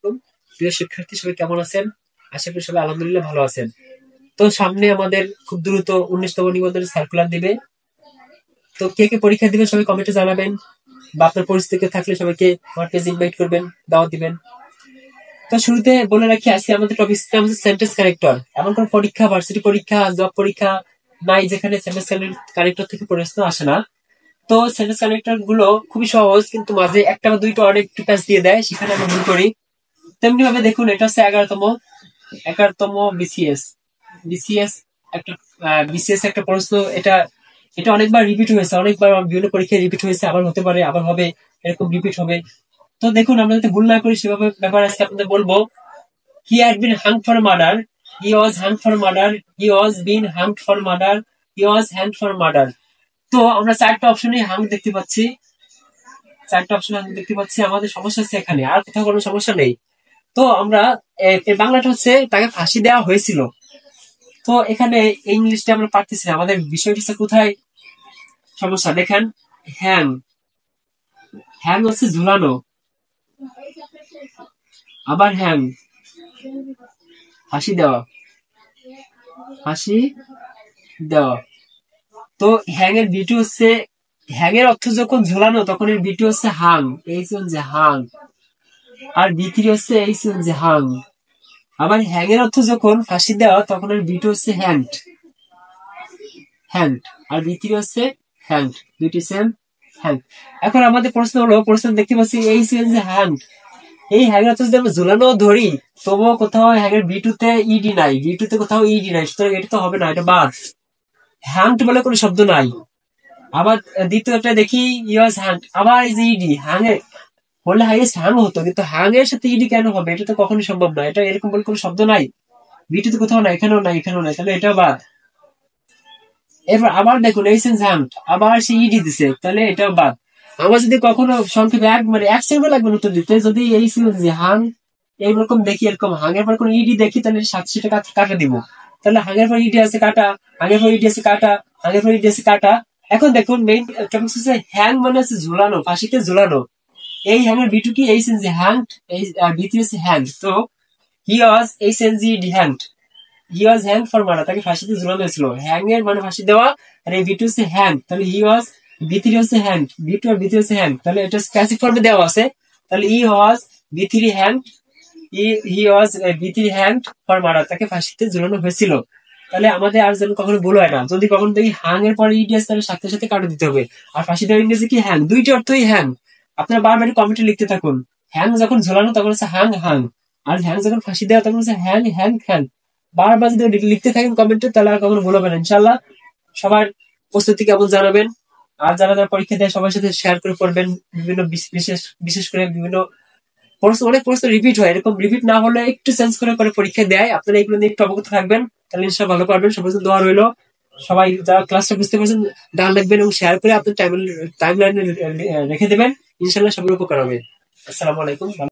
আলাইকুম। প্রিয় শিক্ষার্থী, সবাই কেমন আছেন? আশা করি সবাই আলহামদুলিল্লাহ ভালো আছেন। তো সামনে আমাদের খুব দ্রুত 19তম নিবন্ধনের সার্কুলার দিবে। তো কে কে পরীক্ষা দিবেন সবাই কমেন্টে জানাবেন, বা আপনার পরিস্থিতি থাকলে সবাইকে আমার পেজে ইনভাইট করবেন, দাওয়াত দিবেন। তো শুরুতে বলে রাখি, আজকে আমাদের টপিক হচ্ছে সেন্টেন্স কানেক্টর। এমন কোন পরীক্ষা, ভার্সিটি পরীক্ষা, জব পরীক্ষা নাই যেখানে সেন্টেন্স কানেক্টর থেকে প্রশ্ন আসে না। তো সেন্টেন্স কানেক্টর গুলো খুবই সহজ, কিন্তু মাঝে একটা বা দুইটা অনেক প্যাচ দিয়ে দেয়, সেখানে আমরা ভুল করি। তেমনি ভাবে দেখুন, এটা হচ্ছে 11তম বিসিএস। বিসিএস একটা বিসিএস একটা প্রশ্ন। এটা এটা অনেকবার রিপিট হয়েছে, অনেকবার বিভিন্ন পরীক্ষায় রিপিট হয়েছে, আবার হতে পারে, আবার হবে, এরকম রিপিট হবে। তো দেখুন, আমরা যদি ভুল না করি সেভাবে ব্যাপার আজকে আপনাদের বলবো। He had been hanged for murder, he was hanged for murder, he was been hanged for murder, he was hanged for murder. তো আমরা চারটা অপশনে হাং দেখতে পাচ্ছি, আমাদের সমস্যা হচ্ছে এখানে, আর কোথাও কোনো সমস্যা নেই। তো আমরা এর বাংলাটা হচ্ছে তাকে ফাঁসি দেওয়া হয়েছিল। তো এখানে ইংলিশটা আমরা পারতেছি না, আমাদের বিষয়টা হচ্ছে কোথায় সমস্যা দেখেন। হ্যাং, হ্যাং হচ্ছে ঝুলানো, আবার হ্যাং ফাঁসি দেওয়া, ফাঁসি দেওয়া। তো হ্যাং এর বিটু হচ্ছে, হ্যাং এর অর্থ যখন ঝুলানো তখন এর বিটু হচ্ছে হাং, এই যে হাং, আর বিক্রি হচ্ছে এই যে হাং। আবার হ্যাং এর অর্থ যখন ফাঁসি দেওয়া তখন এর বিটু হচ্ছে হ্যাংড, হ্যাংড, আর বিক্রি হচ্ছে হ্যাংড, দুইটি সেম, হ্যাংড। এখন আমাদের প্রশ্ন হলো, প্রশ্ন দেখতে পাচ্ছি এই যে হ্যাংড, এই হ্যাং এর অর্থ যদি আমরা ঝুলানো ধরি, তবুও কোথাও হ্যাং এর বিটুতে ইডি নাই, বিটুতে কোথাও ইডি নাই, সুতরাং এটা তো হবে না, এটা বাদ। হ্যাংড বলে কোনো শব্দ নাই। আবার দ্বিতীয়টা দেখি, ইয়াস হ্যাংড, আবার এই যে ইডি, হ্যাং এর বললে হাইয়েস্ট হ্যাং হতো, কিন্তু হ্যাং এর সাথে ইডি কেন হবে? এটা তো কখনোই সম্ভব না, এটা এরকম বলে কোনো শব্দ নাই, বিটুতে কোথাও নাই, এখানেও নাই, এখানেও নাই, তাহলে এটাও বাদ। এরপর আবার দেখুন এই সেন্স হ্যাংড, আবার সে ইডি দিছে, তাহলে এটাও বাদ। আমার যদি কখনো সংক্ষেপে এক সেকেন্ড লাগবে উত্তর দিতে, যদি এই সেন্স হাং এইরকম দেখি, এরকম হাঙের পর কোনো ইডি দেখি, তাহলে 700 টাকা কাটা দিব। তাহলে হাঙের পর ইডি আছে কাটা, হাঙের পর ইডি আছে কাটা, হাঙের পর ইডি আছে কাটা। এখন দেখুন মেইন টপিক হচ্ছে হ্যাং, মানে হচ্ছে ঝুলানো, ফাঁসিতে ঝুলানো। এই হ্যাংের বিটু কি এই সেন্স হ্যাং, এই বিটি হচ্ছে হ্যাং। তো হি ওয়াজ এই sense D hanged, he was hang for murder, তাকে ফাঁসিতে ঝুলানো হয়েছিল। হ্যাং এর মানে ফাঁসি দেওয়া, আর এই বিটু হচ্ছে হ্যাং, তাহলে হি ওয়াজ, বি3 হচ্ছে হ্যাং, বিটু আর বি3 হচ্ছে হ্যাং, তাহলে এটা প্যাসিভ ফর্মে দেওয়া আছে। তাহলে ই ওয়াজ বি3 হ্যাং, হি ওয়াজ বি3 হ্যাংড ফর মার্ডার, তাকে ফাঁসিতে ঝুলানো হয়েছিল। তাহলে আমাদের আর যেন কখনো ভুল হয় না, যদি কখনো দেখি হাং এর পরে ইডি আছে, তাহলে সাথে সাথে কাটা দিতে হবে। আর ফাঁসি দেওয়ার ইংরেজি কি? হ্যাং, দুইটি অর্থই হ্যাং। আপনারা বারবার কমেন্টে লিখতে থাকুন, হ্যাং যখন ঝোলানো তখন হচ্ছে হাং হাং, আর হ্যাং যখন ফাঁসি দেওয়া তখন হচ্ছে হ্যাং হ্যাং হ্যাং। বারবার যদি লিখতে থাকেন কমেন্টে, তাহলে আর কখনো ভুল হবে না ইনশাল্লাহ। সবার প্রস্তুতি কেমন জানাবেন, আর যারা যারা পরীক্ষা দেয় সবার সাথে শেয়ার করে পড়বেন। বিভিন্ন বিশেষ বিশেষ করে বিভিন্ন প্রশ্ন, অনেক প্রশ্ন রিপিট হয়, এরকম রিপিট না হলে একটু চেঞ্জ করে করে পরীক্ষা দেয়। আপনারা এগুলো নিয়ে একটু অবগত থাকবেন, তাহলে ইনশাল্লাহ ভালো পারবেন। সবার জন্য দোয়া রইলো। সবাই যারা ক্লাসটা বুঝতে পারছেন ডান রাখবেন এবং শেয়ার করে আপনার টাইম লাইনে রেখে দেবেন, ইনশাল্লাহ সবার উপকার হবে। আসসালামু আলাইকুম।